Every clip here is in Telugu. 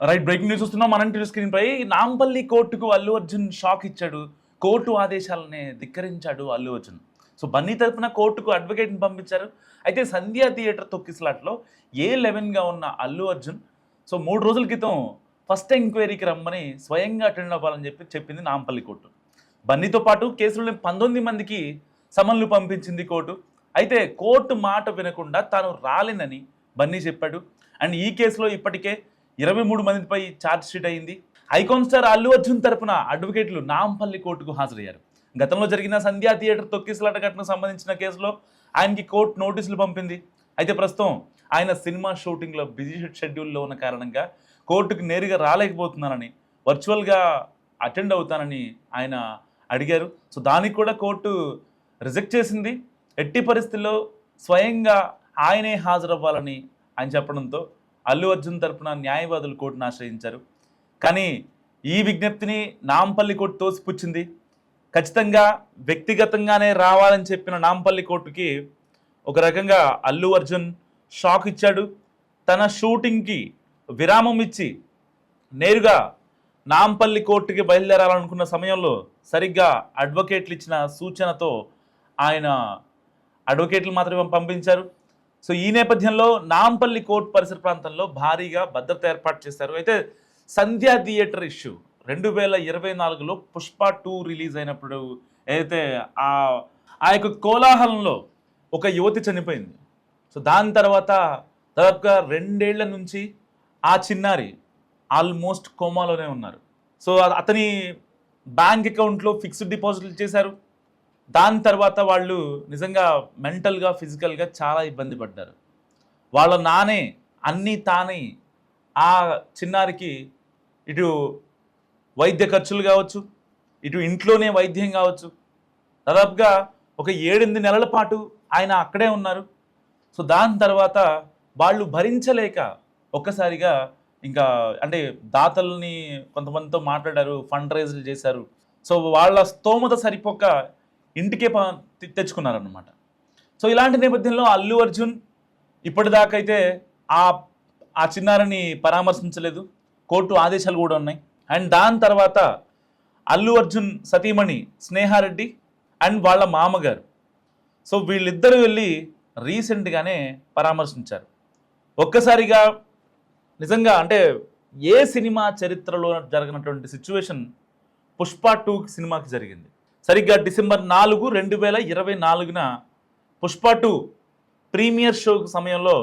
రైట్, బ్రేకింగ్ న్యూస్ వస్తున్నాం మనం టీవీ స్క్రీన్ పై. నాంపల్లి కోర్టుకు అల్లు అర్జున్ షాక్ ఇచ్చాడు. కోర్టు ఆదేశాలనే ధిక్కరించాడు అల్లు అర్జున్. సో బన్నీ తరపున కోర్టుకు అడ్వకేట్ని పంపించారు. అయితే సంధ్యా థియేటర్ తొక్కిసలాట్లో A11గా ఉన్న అల్లు అర్జున్ సో 3 రోజుల క్రితం ఫస్ట్ ఎంక్వైరీకి రమ్మని స్వయంగా అటెండ్ అవ్వాలని చెప్పింది నాంపల్లి కోర్టు. బన్నీతో పాటు కేసులోని 19 మందికి సమన్లు పంపించింది కోర్టు. అయితే కోర్టు మాట వినకుండా తాను రాలేనని బన్నీ చెప్పాడు. అండ్ ఈ కేసులో ఇప్పటికే 23 మందిపై ఛార్జ్ షీట్ అయింది. ఐకాన్ స్టార్ అల్లు అర్జున్ తరపున అడ్వకేట్లు నాంపల్లి కోర్టుకు హాజరయ్యారు. గతంలో జరిగిన సంధ్యా థియేటర్ తొక్కిసలాట ఘటనకు సంబంధించిన కేసులో ఆయనకి కోర్టు నోటీసులు పంపింది. అయితే ప్రస్తుతం ఆయన సినిమా షూటింగ్లో బిజీ షెడ్యూల్లో ఉన్న కారణంగా కోర్టుకు నేరుగా రాలేకపోతున్నానని, వర్చువల్గా అటెండ్ అవుతానని ఆయన అడిగారు. సో దానికి కూడా కోర్టు రిజెక్ట్ చేసింది. ఎట్టి పరిస్థితుల్లో స్వయంగా ఆయనే హాజరవ్వాలని ఆయన చెప్పడంతో అల్లు అర్జున్ తరపున న్యాయవాదులు కోర్టును ఆశ్రయించారు. కానీ ఈ విజ్ఞప్తిని నాంపల్లి కోర్టు తోసిపుచ్చింది. ఖచ్చితంగా వ్యక్తిగతంగానే రావాలని చెప్పిన నాంపల్లి కోర్టుకి ఒక రకంగా అల్లు అర్జున్ షాక్ ఇచ్చాడు. తన షూటింగ్కి విరామం ఇచ్చి నేరుగా నాంపల్లి కోర్టుకి బయలుదేరాలనుకున్న సమయంలో సరిగ్గా అడ్వకేట్లు ఇచ్చిన సూచనతో ఆయన అడ్వకేట్లు మాత్రమే పంపించారు. సో ఈ నేపథ్యంలో నాంపల్లి కోర్టు పరిసర ప్రాంతంలో భారీగా భద్రత ఏర్పాటు చేశారు. అయితే సంధ్యా థియేటర్ ఇష్యూ 2024లో పుష్ప 2 రిలీజ్ అయినప్పుడు అయితే ఆ యొక్క కోలాహలంలో ఒక యువతి చనిపోయింది. సో దాని తర్వాత దాదాపుగా 2 ఏళ్ల నుంచి ఆ చిన్నారి ఆల్మోస్ట్ కోమాలోనే ఉన్నారు. సో అతని బ్యాంక్ అకౌంట్లో ఫిక్స్డ్ డిపాజిట్లు చేశారు. దాని తర్వాత వాళ్ళు నిజంగా మెంటల్గా ఫిజికల్గా చాలా ఇబ్బంది పడ్డారు. వాళ్ళ నానే అన్నీ తానే ఆ చిన్నారికి ఇటు వైద్య ఖర్చులు కావచ్చు, ఇటు ఇంట్లోనే వైద్యం కావచ్చు, దాదాపుగా ఒక 7-8 నెలల పాటు ఆయన అక్కడే ఉన్నారు. సో దాని తర్వాత వాళ్ళు భరించలేక ఒక్కసారిగా ఇంకా అంటే దాతల్ని కొంతమందితో మాట్లాడారు, ఫండ్ రైజ్లు చేశారు. సో వాళ్ళ స్తోమత సరిపోక ఇంటికే తెచ్చుకున్నారన్నమాట. సో ఇలాంటి నేపథ్యంలో అల్లు అర్జున్ ఇప్పటిదాకైతే ఆ చిన్నారిని పరామర్శించలేదు. కోర్టు ఆదేశాలు కూడా ఉన్నాయి. అండ్ దాని తర్వాత అల్లు అర్జున్ సతీమణి స్నేహారెడ్డి అండ్ వాళ్ళ మామగారు సో వీళ్ళిద్దరూ వెళ్ళి రీసెంట్గానే పరామర్శించారు. ఒక్కసారిగా నిజంగా అంటే ఏ సినిమా చరిత్రలో జరిగినటువంటి సిచ్యువేషన్ పుష్ప 2 సినిమాకి జరిగింది. సరిగ్గా డిసెంబర్ 4, 2024న పుష్ప 2 ప్రీమియర్ షో సమయంలో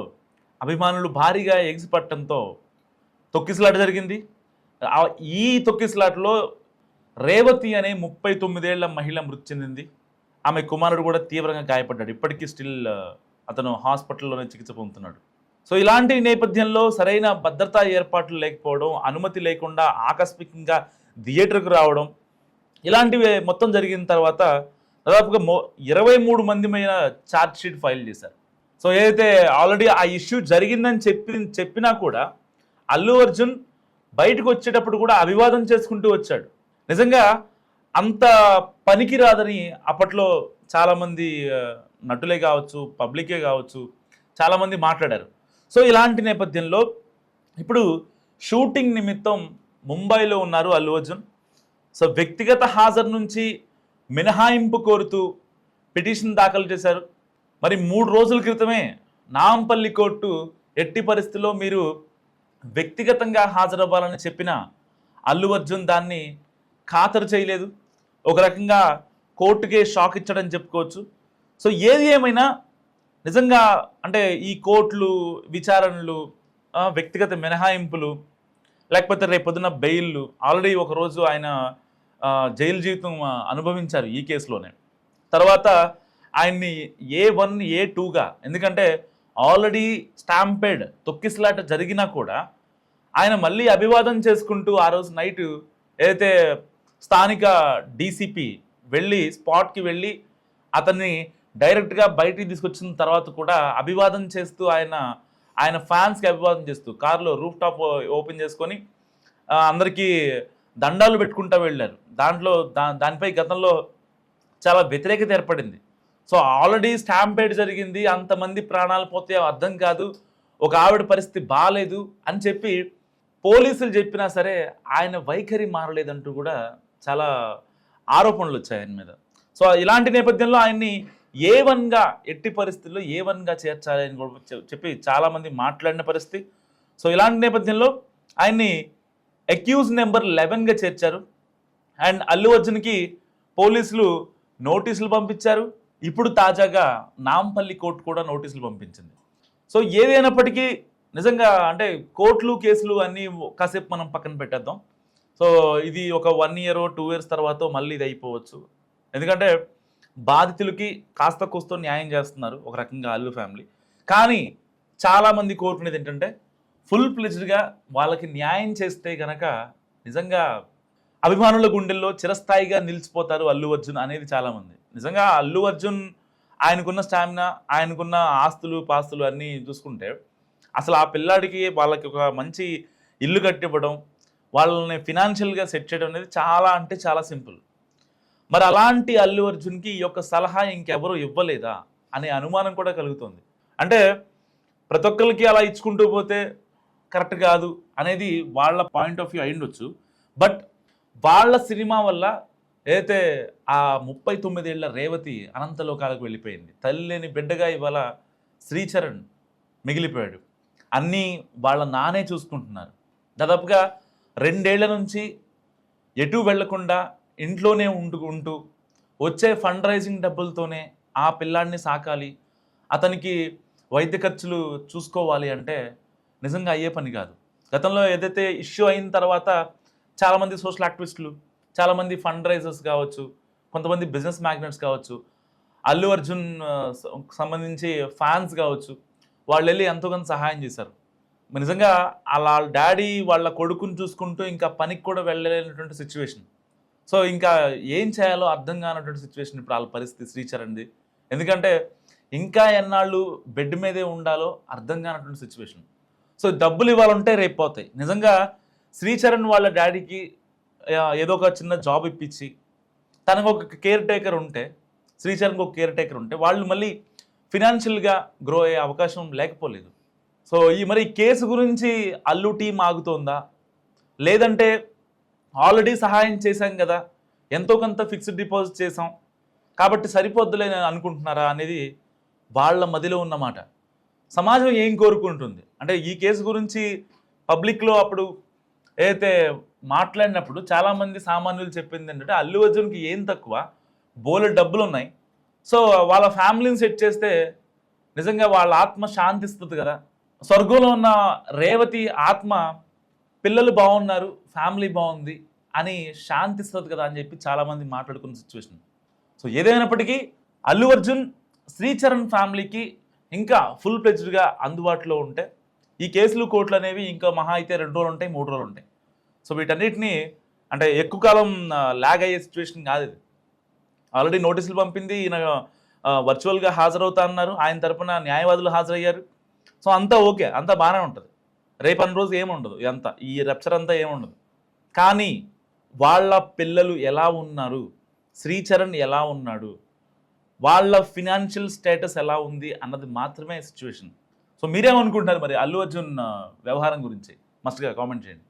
అభిమానులు భారీగా ఎగిసిపట్టడంతో తొక్కిసలాట జరిగింది. ఈ తొక్కిసలాటలో రేవతి అనే 39 ఏళ్ల మహిళ మృతి చెందింది. ఆమె కుమారుడు కూడా తీవ్రంగా గాయపడ్డాడు. ఇప్పటికీ స్టిల్ అతను హాస్పిటల్లోనే చికిత్స పొందుతున్నాడు. సో ఇలాంటి నేపథ్యంలో సరైన భద్రతా ఏర్పాట్లు లేకపోవడం, అనుమతి లేకుండా ఆకస్మికంగా థియేటర్కు రావడం, ఇలాంటివి మొత్తం జరిగిన తర్వాత దాదాపుగా 23 మంది మీద ఛార్జ్ షీట్ ఫైల్ చేశారు. సో ఏదైతే ఆల్రెడీ ఆ ఇష్యూ జరిగిందని చెప్పినా కూడా అల్లు అర్జున్ బయటకు వచ్చేటప్పుడు కూడా అభివాదం చేసుకుంటూ వచ్చాడు. నిజంగా అంత పనికి రాదని అప్పట్లో చాలామంది నటులే కావచ్చు, పబ్లికే కావచ్చు, చాలామంది మాట్లాడారు. సో ఇలాంటి నేపథ్యంలో ఇప్పుడు షూటింగ్ నిమిత్తం ముంబైలో ఉన్నారు అల్లు అర్జున్. సో వ్యక్తిగత హాజరు నుంచి మినహాయింపు కోరుతూ పిటిషన్ దాఖలు చేశారు. మరి 3 రోజుల క్రితమే నాంపల్లి కోర్టు ఎట్టి పరిస్థితుల్లో మీరు వ్యక్తిగతంగా హాజరవ్వాలని చెప్పిన అల్లు అర్జున్ దాన్ని ఖాతరు చేయలేదు. ఒక రకంగా కోర్టుకే షాక్ ఇచ్చడం చెప్పుకోవచ్చు. సో ఏది ఏమైనా నిజంగా అంటే ఈ కోర్టులు, విచారణలు, వ్యక్తిగత మినహాయింపులు, లేకపోతే రేపొద్దున బెయిల్లు, ఆల్రెడీ ఒకరోజు ఆయన జైలు జీవితం అనుభవించారు ఈ కేసులోనే. తర్వాత ఆయన్ని A1, A2గా, ఎందుకంటే ఆల్రెడీ స్టాంపేడ్ తొక్కిసలాట జరిగినా కూడా ఆయన మళ్ళీ అభివాదం చేసుకుంటూ ఆ రోజు నైట్ ఏదైతే స్థానిక డీసీపీ వెళ్ళి స్పాట్కి వెళ్ళి అతన్ని డైరెక్ట్గా బయటికి తీసుకొచ్చిన తర్వాత కూడా అభివాదం చేస్తూ ఆయన ఫ్యాన్స్కి అభివాదం చేస్తూ కారులో రూఫ్ టాప్ ఓపెన్ చేసుకొని అందరికీ దండాలు పెట్టుకుంటూ వెళ్ళారు. దానిపై గతంలో చాలా వ్యతిరేకత ఏర్పడింది. సో ఆల్రెడీ స్టాంపేడ్ జరిగింది, అంతమంది ప్రాణాలు పోతే అర్థం కాదు, ఒక ఆవిడ పరిస్థితి బాగాలేదు అని చెప్పి పోలీసులు చెప్పినా సరే ఆయన వైఖరి మారలేదంటూ కూడా చాలా ఆరోపణలు వచ్చాయి ఆయన మీద. సో ఇలాంటి నేపథ్యంలో ఆయన్ని A1గా ఎట్టి పరిస్థితుల్లో A1గా చేర్చాలి అని కూడా చెప్పి చాలామంది మాట్లాడిన పరిస్థితి. సో ఇలాంటి నేపథ్యంలో ఆయన్ని అక్యూజ్ నెంబర్ 11గా చేర్చారు. అండ్ అల్లు అర్జున్కి పోలీసులు నోటీసులు పంపించారు. ఇప్పుడు తాజాగా నాంపల్లి కోర్టు కూడా నోటీసులు పంపించింది. సో ఏదైనప్పటికీ నిజంగా అంటే కోర్టులు కేసులు అన్నీ కాసేపు మనం పక్కన పెట్టేద్దాం. సో ఇది ఒక 1 year 2 years తర్వాత మళ్ళీ ఇది అయిపోవచ్చు. ఎందుకంటే బాధితులకి కాస్త కూస్తో న్యాయం చేస్తున్నారు ఒక రకంగా అల్లు ఫ్యామిలీ. కానీ చాలామంది కోరుకునేది ఏంటంటే ఫుల్ ప్లెజ్డ్గా వాళ్ళకి న్యాయం చేస్తే కనుక నిజంగా అభిమానుల గుండెల్లో చిరస్థాయిగా నిలిచిపోతారు అల్లు అర్జున్ అనేది చాలామంది. నిజంగా అల్లు అర్జున్ ఆయనకున్న స్టామినా, ఆయనకున్న ఆస్తులు పాస్తులు అన్నీ చూసుకుంటే అసలు ఆ పిల్లాడికి వాళ్ళకి ఒక మంచి ఇల్లు కట్టివ్వడం, వాళ్ళని ఫినాన్షియల్గా సెట్ చేయడం అనేది చాలా అంటే చాలా సింపుల్. మరి అలాంటి అల్లు అర్జున్కి ఈ యొక్క సలహా ఇంకెవరూ ఇవ్వలేదా అనే అనుమానం కూడా కలుగుతుంది. అంటే ప్రతి ఒక్కరికి అలా ఇచ్చుకుంటూ పోతే కరెక్ట్ కాదు అనేది వాళ్ళ పాయింట్ ఆఫ్ వ్యూ అయ్యుండొచ్చు. బట్ వాళ్ళ సినిమా వల్ల ఏదైతే ఆ 39 ఏళ్ల రేవతి అనంతలోకాలకు వెళ్ళిపోయింది, తల్లి లేని బిడ్డగా ఇవాళ శ్రీచరణ్ మిగిలిపోయాడు. అన్నీ వాళ్ళ నానే చూసుకుంటున్నారు. దాదాపుగా 2 ఏళ్ల నుంచి ఎటు వెళ్లకుండా ఇంట్లోనే ఉంటూ వచ్చే ఫండ్ రైజింగ్ డబ్బులతోనే ఆ పిల్లాడిని సాకాలి, అతనికి వైద్య ఖర్చులు చూసుకోవాలి అంటే నిజంగా అయ్యే పని కాదు. గతంలో ఏదైతే ఇష్యూ అయిన తర్వాత చాలామంది సోషల్ యాక్టివిస్టులు, చాలామంది ఫండ్ రైజర్స్ కావచ్చు, కొంతమంది బిజినెస్ మ్యాగ్నెట్స్ కావచ్చు, అల్లు అర్జున్ సంబంధించి ఫ్యాన్స్ కావచ్చు, వాళ్ళు వెళ్ళి ఎంతో కొంత సహాయం చేశారు. నిజంగా అలా డాడీ వాళ్ళ కొడుకుని చూసుకుంటూ ఇంకా పనికి కూడా వెళ్ళలేనటువంటి సిచ్యువేషన్. సో ఇంకా ఏం చేయాలో అర్థం కానటువంటి సిచ్యువేషన్ ఇప్పుడు వాళ్ళ పరిస్థితి శ్రీచరణ్ది. ఎందుకంటే ఇంకా ఎన్నాళ్ళు బెడ్ మీదే ఉండాలో అర్థం కానటువంటి సిచ్యువేషన్. సో డబ్బులు ఇవ్వాలంటే రేపు పోతాయి. నిజంగా శ్రీచరణ్ వాళ్ళ డాడీకి ఏదో ఒక చిన్న జాబ్ ఇప్పించి తనకు ఒక కేర్ టేకర్ ఉంటే, శ్రీచరణ్కి ఒక కేర్ టేకర్ ఉంటే వాళ్ళు మళ్ళీ ఫినాన్షియల్గా గ్రో అయ్యే అవకాశం లేకపోలేదు. సో మరి కేసు గురించి అల్లు టీం ఆగుతోందా, లేదంటే ఆల్రెడీ సహాయం చేశాం కదా, ఎంతో కొంత ఫిక్స్డ్ డిపాజిట్ చేసాం కాబట్టి సరిపోద్దులే అనుకుంటున్నారా అనేది వాళ్ళ మదిలో ఉన్నమాట. సమాజం ఏం కోరుకుంటుంది అంటే ఈ కేసు గురించి పబ్లిక్లో అప్పుడు ఏదైతే మాట్లాడినప్పుడు చాలామంది సామాన్యులు చెప్పింది ఏంటంటే అల్లు అర్జున్కి ఏం తక్కువ, బోలెడు డబ్బులు ఉన్నాయి, సో వాళ్ళ ఫ్యామిలీని సెట్ చేస్తే నిజంగా వాళ్ళ ఆత్మ శాంతిస్తుంది కదా, స్వర్గంలో ఉన్న రేవతి ఆత్మ పిల్లలు బాగున్నారు, ఫ్యామిలీ బాగుంది అని శాంతిస్తుంది కదా అని చెప్పి చాలామంది మాట్లాడుకున్న సిచ్యువేషన్. సో ఏదైనప్పటికీ అల్లు అర్జున్ శ్రీచరణ్ ఫ్యామిలీకి ఇంకా ఫుల్ ప్లెజ్డ్గా అందుబాటులో ఉంటే ఈ కేసులు కోర్టులు అనేవి ఇంకా మహా అయితే 2 రోజులు ఉంటాయి, 3 రోజులు ఉంటాయి. సో వీటన్నిటిని అంటే ఎక్కువ కాలం లాగ్ అయ్యే సిచ్యువేషన్ కాదు ఇది. ఆల్రెడీ నోటీసులు పంపింది, ఈయన వర్చువల్గా హాజరవుతా అన్నారు, ఆయన తరపున న్యాయవాదులు హాజరయ్యారు. సో అంతా ఓకే, అంతా బాగానే ఉంటుంది. రేపు అన్ని రోజు ఏముండదు, ఇదంతా ఈ రప్చర్ అంతా ఏముండదు. కానీ వాళ్ళ పిల్లలు ఎలా ఉన్నారు, శ్రీచరణ్ ఎలా ఉన్నాడు, వాళ్ళ ఫినాన్షియల్ స్టేటస్ ఎలా ఉంది అన్నది మాత్రమే సిచ్యువేషన్. సో మీరేమనుకుంటున్నారు మరి అల్లు అర్జున్ వ్యవహారం గురించి? మస్ట్గా కామెంట్ చేయండి.